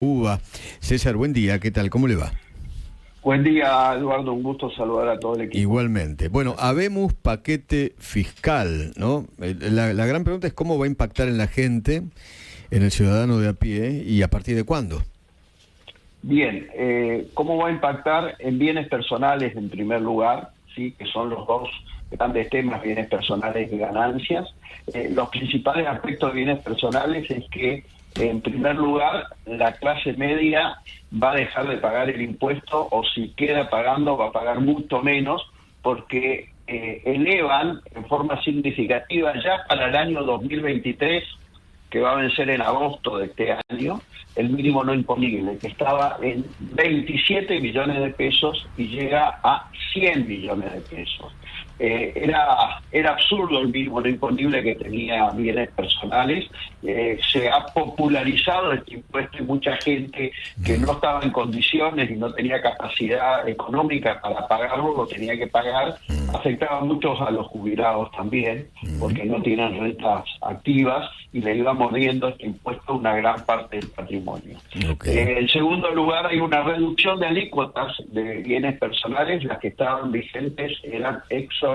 UBA. César, buen día, ¿qué tal? ¿Cómo le va? Buen día, Eduardo, un gusto saludar a todo el equipo. Igualmente. Bueno, habemos paquete fiscal, ¿no? La gran pregunta es cómo va a impactar en la gente, en el ciudadano de a pie, y a partir de cuándo. Bien, ¿cómo va a impactar en bienes personales en primer lugar? Sí, que son los dos grandes temas, bienes personales y ganancias. Los principales aspectos de bienes personales es que, en primer lugar, la clase media va a dejar de pagar el impuesto, o si queda pagando va a pagar mucho menos, porque elevan en forma significativa ya para el año 2023, que va a vencer en agosto de este año, el mínimo no imponible, que estaba en 27 millones de pesos y llega a 100 millones de pesos. Era absurdo el mínimo no imponible que tenía bienes personales. Se ha popularizado este impuesto y mucha gente que no estaba en condiciones y no tenía capacidad económica para pagarlo, lo tenía que pagar. Afectaba mucho a los jubilados también, porque no tienen rentas activas y le iba mordiendo este impuesto una gran parte del patrimonio. En segundo lugar, hay una reducción de alícuotas de bienes personales. Las que estaban vigentes eran exorbitantes,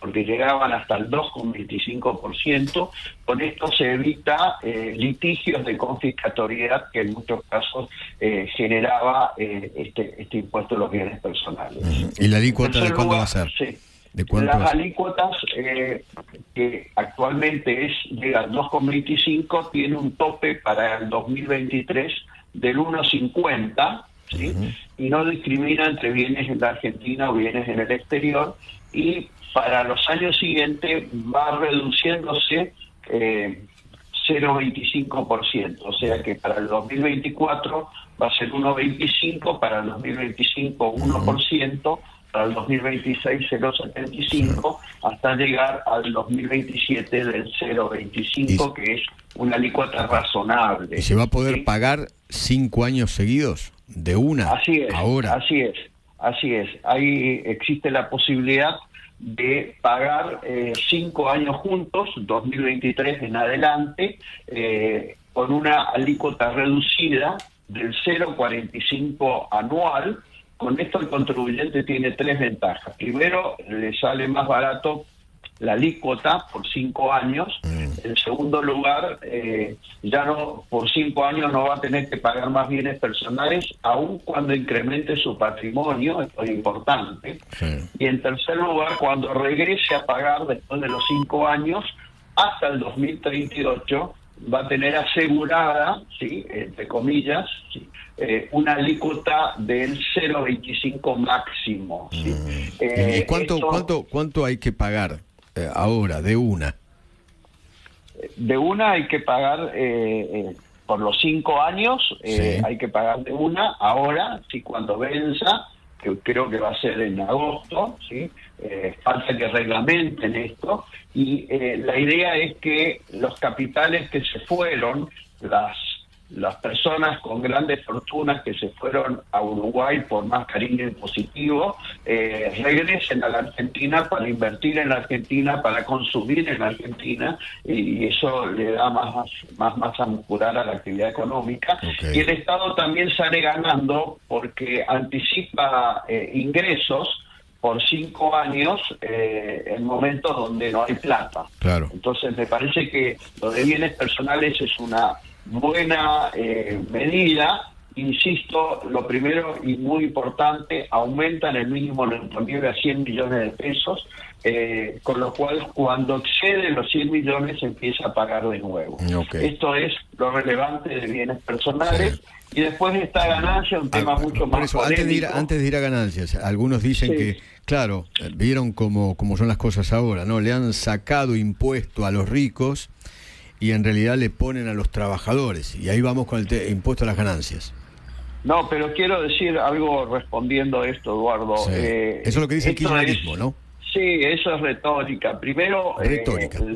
porque llegaban hasta el 2,25%. Con esto se evita litigios de confiscatoriedad que en muchos casos generaba este impuesto a los bienes personales. ¿Y la alícuota de cuándo va a ser? Sí. ¿De cuánto Las alícuotas, que actualmente llega al 2,25, tiene un tope para el 2023 del 1,50, ¿sí? Y no discrimina entre bienes en la Argentina o bienes en el exterior, y para los años siguientes va reduciéndose 0,25%, o sea que para el 2024 va a ser 1,25, para el 2025 1%, para el 2026 0,75, hasta llegar al 2027 del 0,25, que es una alícuota razonable. ¿Y se va a poder ¿sí? pagar 5 años seguidos? ¿De una? Así es, ahora. así es. Ahí existe la posibilidad de pagar 5 años juntos, 2023 en adelante, con una alícuota reducida del 0,45 anual. Con esto el contribuyente tiene 3 ventajas. Primero, le sale más barato la alícuota por 5 años. En segundo lugar, ya no, por 5 años no va a tener que pagar más bienes personales, aun cuando incremente su patrimonio. Esto es importante. Y en tercer lugar, cuando regrese a pagar después de los 5 años, hasta el 2038, va a tener asegurada, ¿sí?, entre comillas, ¿sí?, una alícuota del 0,25 máximo. ¿sí? ¿Y cuánto hay que pagar ahora, de una? De una hay que pagar por los 5 años, hay que pagar de una. Ahora, sí, cuando venza, que creo que va a ser en agosto, ¿sí? Falta que reglamenten esto, y la idea es que los capitales que se fueron, las personas con grandes fortunas que se fueron a Uruguay por más cariño impositivo, regresen a la Argentina para invertir en la Argentina, para consumir en la Argentina, y eso le da más masa muscular a la actividad económica. Y el Estado también sale ganando porque anticipa ingresos por 5 años en momentos donde no hay plata. Entonces me parece que lo de bienes personales es una buena medida. Insisto, lo primero y muy importante, aumentan el mínimo no imponible a 100 millones de pesos, con lo cual cuando excede los 100 millones se empieza a pagar de nuevo. Esto es lo relevante de bienes personales. Y después de esta ganancia, un tema mucho más eso, polémico. antes de ir a ganancias, algunos dicen que, claro, vieron cómo son las cosas ahora, ¿no? Le han sacado impuesto a los ricos y en realidad le ponen a los trabajadores. Y ahí vamos con el impuesto a las ganancias. No, pero quiero decir algo respondiendo a esto, Eduardo. Eso es lo que dice el kirchnerismo, ¿no? Sí, eso es retórica. Primero, le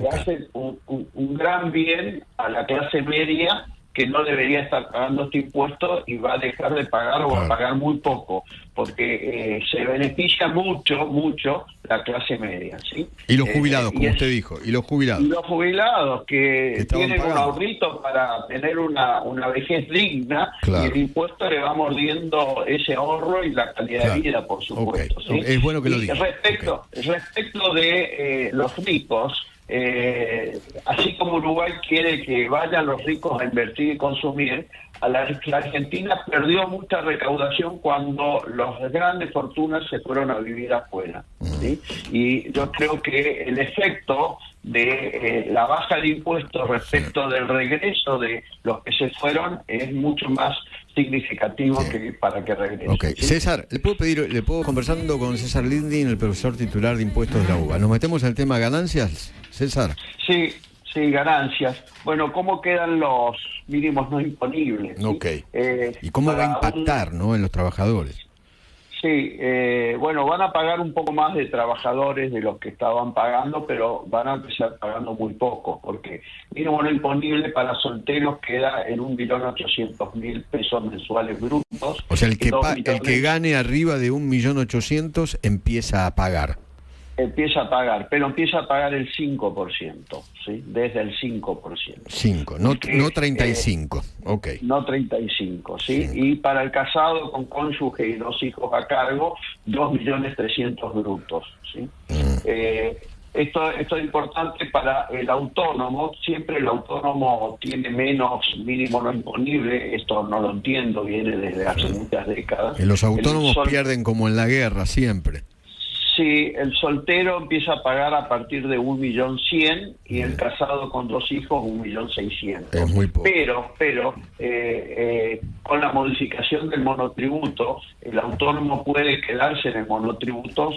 hace un gran bien a la clase media que no debería estar pagando este impuesto y va a dejar de pagar o va a pagar muy poco, porque se beneficia mucho la clase media, ¿sí? Y los jubilados, como usted dijo, y los jubilados. Y los jubilados que tienen pagando un ahorrito para tener una vejez digna, y el impuesto le va mordiendo ese ahorro y la calidad de vida, por supuesto. ¿Sí? Es bueno que lo diga. Respecto de los ricos, así como Uruguay quiere que vayan los ricos a invertir y consumir, la Argentina perdió mucha recaudación cuando las grandes fortunas se fueron a vivir afuera, ¿sí? Y yo creo que el efecto de la baja de impuestos respecto del regreso de los que se fueron es mucho más significativo que para que regresen. ¿Sí? César, le puedo conversando con César Lindin, el profesor titular de impuestos de la UBA. ¿Nos metemos en el tema ganancias, César? Sí, ganancias. Bueno, ¿cómo quedan los mínimos no imponibles? ¿Sí? ¿Y cómo va a impactar, en los trabajadores? Sí, bueno, van a pagar un poco más de trabajadores de los que estaban pagando, pero van a empezar pagando muy poco, porque mínimo no imponible para solteros queda en 1.800.000 pesos mensuales brutos. O sea, el que gane arriba de 1.800.000 empieza a pagar. Empieza a pagar, pero empieza a pagar el 5%, ¿sí? Desde el 5%. 5, no 35, No 35, ¿sí? Y para el casado con cónyuge y 2 hijos a cargo, 2.300.000 brutos, ¿sí? Esto es importante para el autónomo. Siempre el autónomo tiene menos mínimo no imponible. Esto no lo entiendo, viene desde hace muchas décadas. Y los autónomos pierden como en la guerra, siempre. Sí, el soltero empieza a pagar a partir de 1.100.000 y el casado con 2 hijos 1.600.000. Es muy poco. Pero con la modificación del monotributo, el autónomo puede quedarse en el monotributo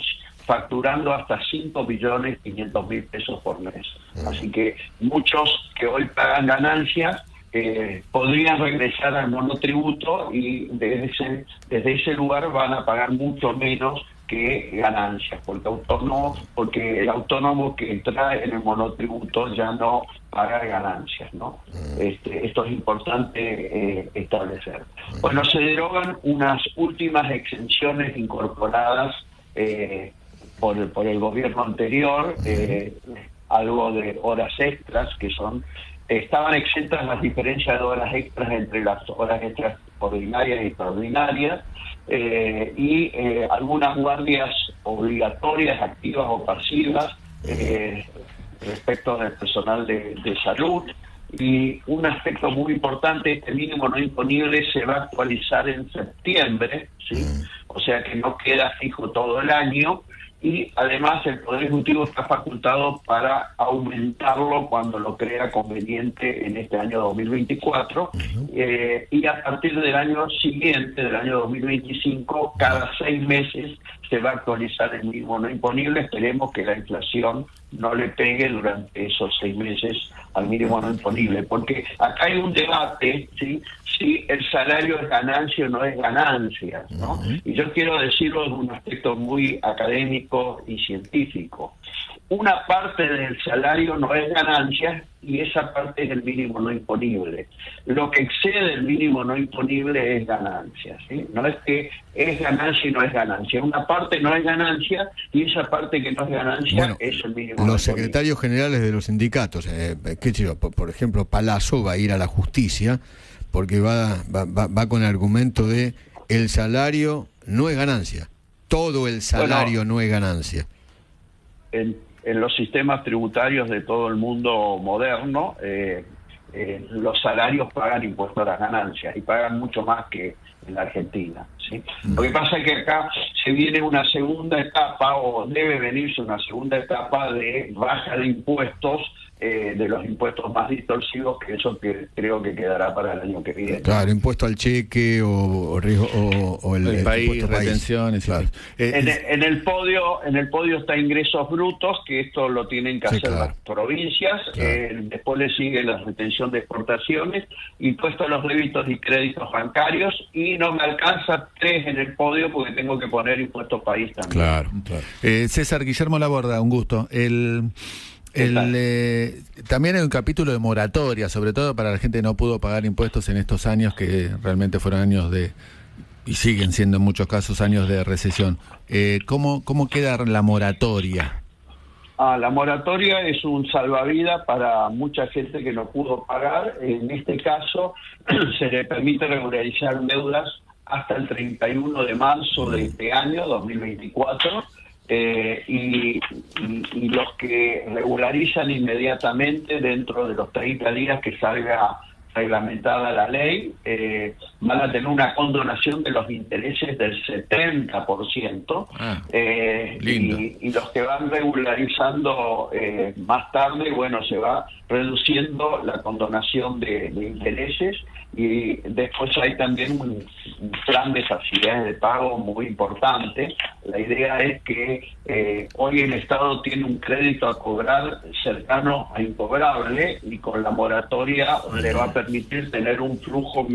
facturando hasta 5.500.000 pesos por mes. Así que muchos que hoy pagan ganancias podrían regresar al monotributo y desde ese lugar van a pagar mucho menos que ganancias, porque el autónomo que entra en el monotributo ya no paga ganancias, ¿no? Esto es importante establecer. Bueno, se derogan unas últimas exenciones incorporadas por el gobierno anterior, algo de horas extras que estaban exentas las diferencias de horas extras entre las horas extras ordinarias y extraordinarias, y algunas guardias obligatorias, activas o pasivas, respecto del personal de salud. Y un aspecto muy importante, este mínimo no imponible se va a actualizar en septiembre, ¿sí? O sea que no queda fijo todo el año, y además el Poder Ejecutivo está facultado para aumentarlo cuando lo crea conveniente en este año 2024, y a partir del año siguiente, del año 2025, cada 6 meses se va a actualizar el mínimo no imponible. Esperemos que la inflación no le pegue durante esos 6 meses al mínimo no imponible, porque acá hay un debate, ¿sí? Si el salario es ganancia o no es ganancia, ¿no? Y yo quiero decirlo en un aspecto muy académico y científico. Una parte del salario no es ganancia y esa parte es el mínimo no imponible. Lo que excede el mínimo no imponible es ganancia, ¿sí? No es que es ganancia y no es ganancia. Una parte no es ganancia y esa parte que no es ganancia es el mínimo no imponible. Los secretarios generales de los sindicatos, por ejemplo, Palazzo va a ir a la justicia porque va con el argumento de el salario no es ganancia. Todo el salario no es ganancia. En los sistemas tributarios de todo el mundo moderno, los salarios pagan impuestos a las ganancias y pagan mucho más que en la Argentina, ¿sí? Lo que pasa es que acá se viene una segunda etapa, o debe venirse una segunda etapa de baja de impuestos, de los impuestos más distorsivos, que eso creo que quedará para el año que viene. Claro, impuesto al cheque o el país, retenciones. Claro. En el podio está ingresos brutos, que esto lo tienen que hacer las provincias. Después le sigue la retención de exportaciones, impuesto a los débitos y créditos bancarios, y no me alcanza 3 en el podio porque tengo que poner impuesto país también. Claro. César, Guillermo Laborda, un gusto. También hay un capítulo de moratoria, sobre todo para la gente que no pudo pagar impuestos en estos años, que realmente fueron años y siguen siendo en muchos casos años de recesión. ¿Cómo queda la moratoria? La moratoria es un salvavidas para mucha gente que no pudo pagar. En este caso, se le permite regularizar deudas hasta el 31 de marzo de este año, 2024, y los que regularizan inmediatamente dentro de los 30 días que salga reglamentada la ley, van a tener una condonación de los intereses del 70%, y los que van regularizando más tarde, bueno, se va reduciendo la condonación de intereses, y después hay también un plan de facilidades de pago muy importante. La idea es que hoy el Estado tiene un crédito a cobrar cercano a incobrable, y con la moratoria le va a permitir tener un flujo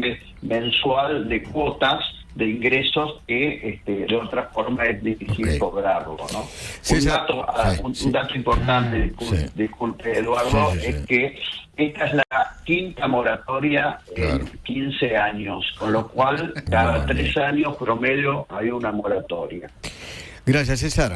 mensual de cuotas de ingresos que de otra forma es difícil cobrarlo, ¿no? Un dato importante, disculpe Eduardo, es que esta es la quinta moratoria en 15 años, con lo cual cada 3 años promedio hay una moratoria. Gracias, César.